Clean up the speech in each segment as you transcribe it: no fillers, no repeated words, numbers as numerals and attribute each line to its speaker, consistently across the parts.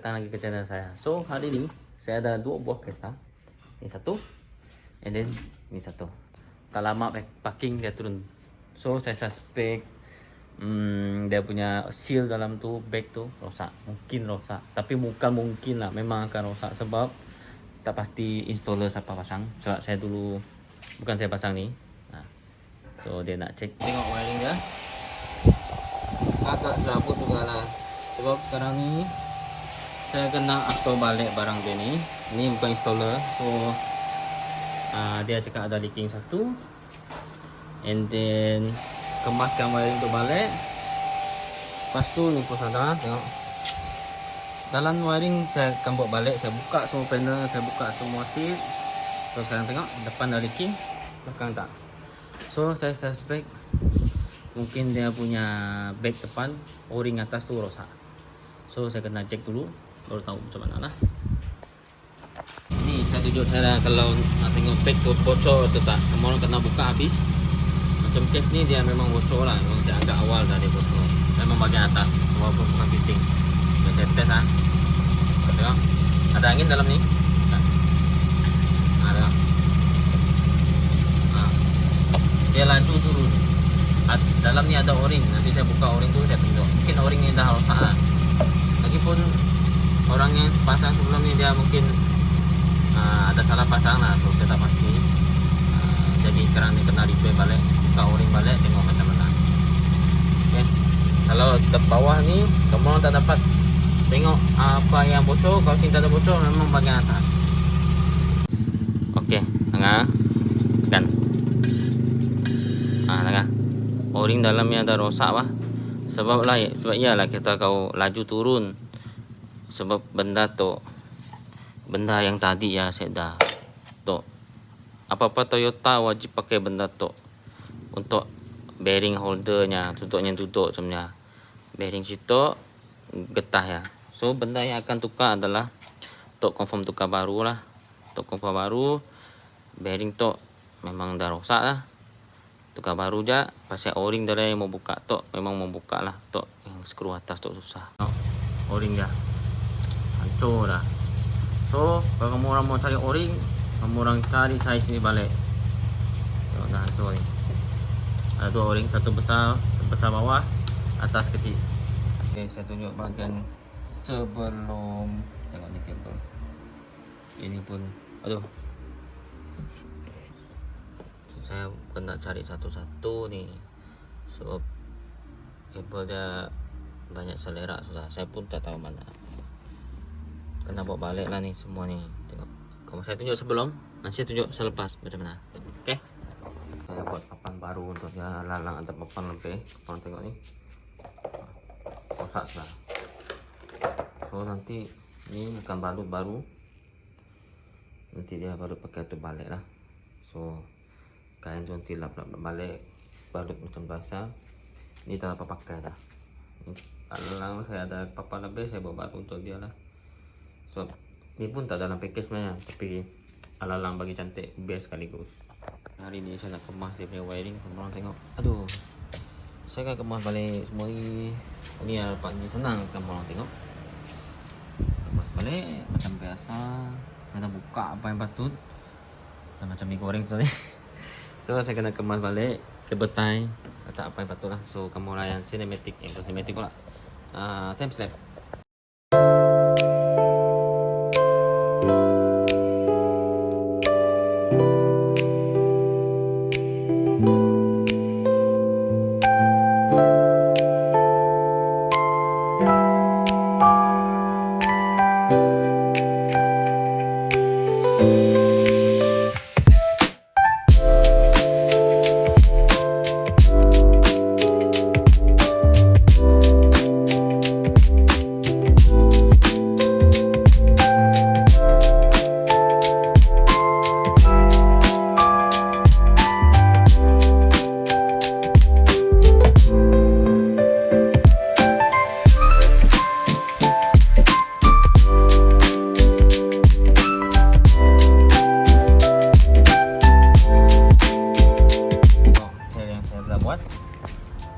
Speaker 1: Datang lagi ke channel saya. So hari ini saya ada dua buah kereta. Ini satu, and then ini satu. Tak lama packing dia turun. So saya suspect dia punya seal dalam tu, bag tu rosak. Mungkin rosak, tapi bukan mungkin lah, memang akan rosak sebab tak pasti installer siapa pasang. Sebab saya dulu bukan saya pasang ni. So dia nak cek, tengok wiring dia. Agak serabut juga lah. Sebab sekarang ni saya kena atur balik barang dia ni. Ini bukan installer. So dia cakap ada leaking satu. And then kemaskan wiring tu balik. Lepas tu ni pun ada, tengok. Dalam wiring saya akan buat balik. Saya buka semua panel, saya buka semua seal. So sekarang tengok depan ada leaking, belakang tak. So saya suspect mungkin dia punya bag depan, o-ring atas tu rosak. So saya kena cek dulu, baru tahu macam mana lah. Ini saya tunjuk cara kalau nak tengok bag tu bocor atau tak. Kamu orang kena buka habis. Macam case ni dia memang bocor lah. Memang saya agak awal dah dia bocor. Memang bagian atas, semua pun bukan fitting. Saya test lah. Tengok, ada angin dalam ni. Tengok. Dia laju turun. Dalam ni ada o-ring. Nanti saya buka o-ring tu, saya tunjuk. Mungkin o-ring ni dah rosak lah. Lagipun orang yang pasang sebelum ni dia mungkin ada salah pasang lah. So saya tak pasti. Jadi sekarang ni kena repair balik, buka o-ring balik, tengok macam mana. Okay. Kalau di bawah ni kamu orang tak dapat tengok apa yang bocor. Kalau sini tak ada bocor, memang bagian atas. Okay, tengah kan. Tengah o-ring dalamnya ada rosak lah. Sebab iyalah kita kau laju turun. Sebab benda tu, benda yang tadi ya saya dah tu. Apa-apa Toyota wajib pakai benda tu untuk bearing holdernya, tutupnya duduk sebenarnya. Bearing situ getah ya. So benda yang akan tukar adalah tok confirm tukar baru lah. Tok confirm baru, bearing tu memang dah rosak lah. Tukar baru je. Pasal o-ring dari yang mau buka tok, memang mau buka lah tok yang skru atas tok susah. O-ring dia hancur dah. So kalau kamu orang mau cari o-ring, kamu orang cari saiz ni balik. Tengok dah hancur ni. Ada dua o-ring, satu besar bawah, atas kecil. Okay, saya tunjuk bahagian sebelum. Tengok ni kabel. Ini pun aduh. Saya kena cari satu-satu ni. Sebab kabel dia banyak selerak susah. Saya pun tak tahu mana. Kena bawa balik lah ni semua ni. Tengok. Kalau saya tunjuk sebelum, nanti saya tunjuk selepas macam mana. Okey. Saya buat papan baru untuk dia lalang, ada papan lebih. Korang tengok ni. Rosak sudah. So nanti ni bukan balut baru. Nanti dia baru pakai tu balik lah. So kain tu nanti lap balik, balut macam biasa. Ni tak apa pakai dah. Kalau saya ada papan lebih, saya buat baru untuk dia lah. So ni pun tak dalam package sebenarnya, tapi alalang bagi cantik, best sekaligus. Hari ni saya nak kemas dia punya wiring. Korang tengok. Aduh, saya akan kemas balik semua ni. Ini dapat ni senang kan, korang tengok. Kemas balik macam biasa. Saya dah buka apa yang patut. Dan macam mi goreng tu ni. So saya kena kemas balik, kabel tie, letak apa yang patut lah. So kamera yang cinematic, yang cinematic pula. Time slap.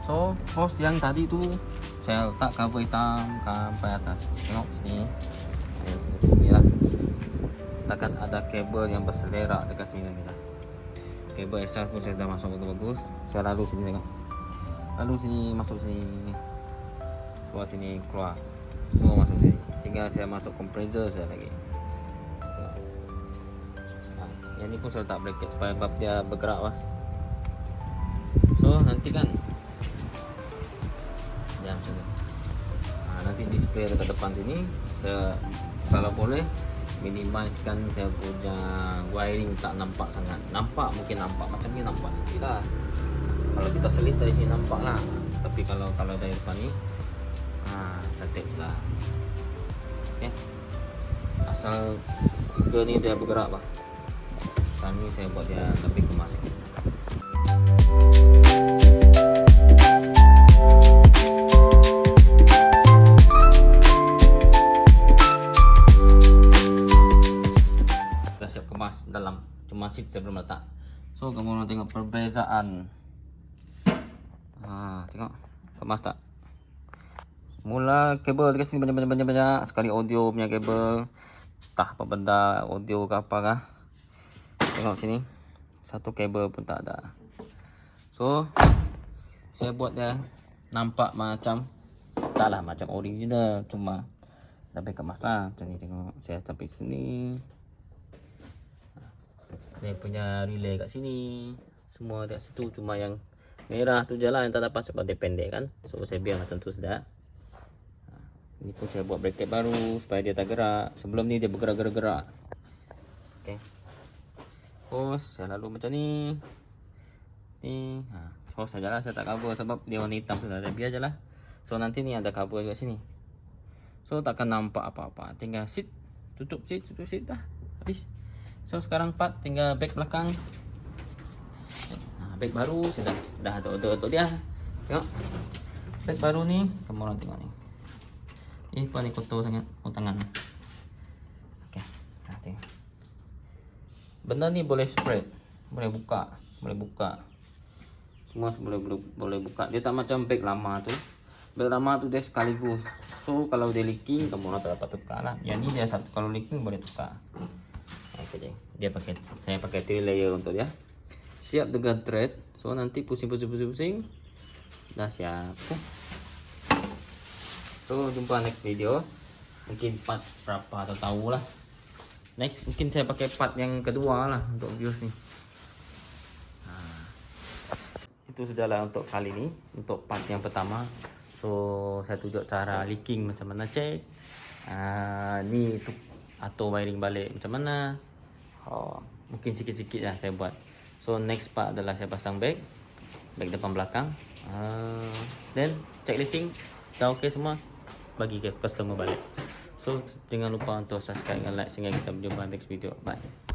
Speaker 1: So hose yang tadi tu saya letak cover hitam sampai atas. Tengok sini. ada kabel yang berselerak dekat sini guys. Kabel extra pun saya dah masuk bagus. Saya lalu sini tengok. Lalu sini masuk sini. Keluar sini keluar. Semua masuk sini. Tinggal saya masuk kompresor saya lagi. Yang ni pun saya letak bracket supaya bab dia bergerak lah. So nanti kan dia macam ni. Nanti display dekat depan sini. Saya kalau boleh minimizekan saya punya wiring tak nampak sangat. Nampak mungkin nampak macam ni, nampak sikit lah. Kalau kita selit dari sini nampak lah. Tapi kalau dari depan ni tetek lah. Okay. Asal ke ni dia bergerak lah. Sekarang ni saya buat dia lebih kemas sikit. Siap kemas dalam, cuma seat saya belum letak. So kamu nak tengok perbezaan. Tengok kemas tak. Mula kabel dekat sini banyak sekali audio punya kabel. Entah apa benda audio ke apa kah. Tengok sini. Satu kabel pun tak ada. So saya buat dia nampak macam taklah macam original, cuma lebih kemas lah. Macam ni tengok. Saya tapis sini. Dia punya relay kat sini. Semua dekat situ, cuma yang merah tu je lah yang tak dapat sebab dia pendek kan. So saya biar macam tu sudah. Ni pun saya buat bracket baru supaya dia tak gerak. Sebelum ni dia bergerak-gerak. Okey. Terus saya lalu macam ni. Ni so sajalah saya tak cover sebab dia warna hitam sudah. Biar je lah. So nanti ni ada cover kat sini. So takkan nampak apa-apa. Tinggal seat, tutup seat dah. Habis. So sekarang part tinggal bag belakang. Bag baru saya dah ada order dia. Tengok. Bag baru ni, kamu orang tengok ni. Apa ni kotor sangat tangan. Okey. Tengok. Benda ni boleh spread, boleh buka. Semua boleh buka. Dia tak macam bag lama tu. Bag lama tu dia sekaligus. So kalau dia leaking kamu orang tak dapat tukar lah. Yang ni dia satu, kalau leaking boleh tukar. Okay, saya pakai 3 layer untuk dia. Siap dengan thread. So nanti pusing dah siap. So jumpa next video. Mungkin part berapa atau tahu lah. Next mungkin saya pakai part yang kedua lah untuk views ni. Itu sudahlah untuk kali ni, untuk part yang pertama. So saya tunjuk cara leaking macam mana cek. Ni tu atau wiring balik macam mana. Mungkin sikit-sikit lah saya buat. So next part adalah saya pasang bag depan belakang. Then check leaking dah ok semua, bagi ke customer balik. So jangan lupa untuk subscribe dan like sehingga kita berjumpa next video. Bye.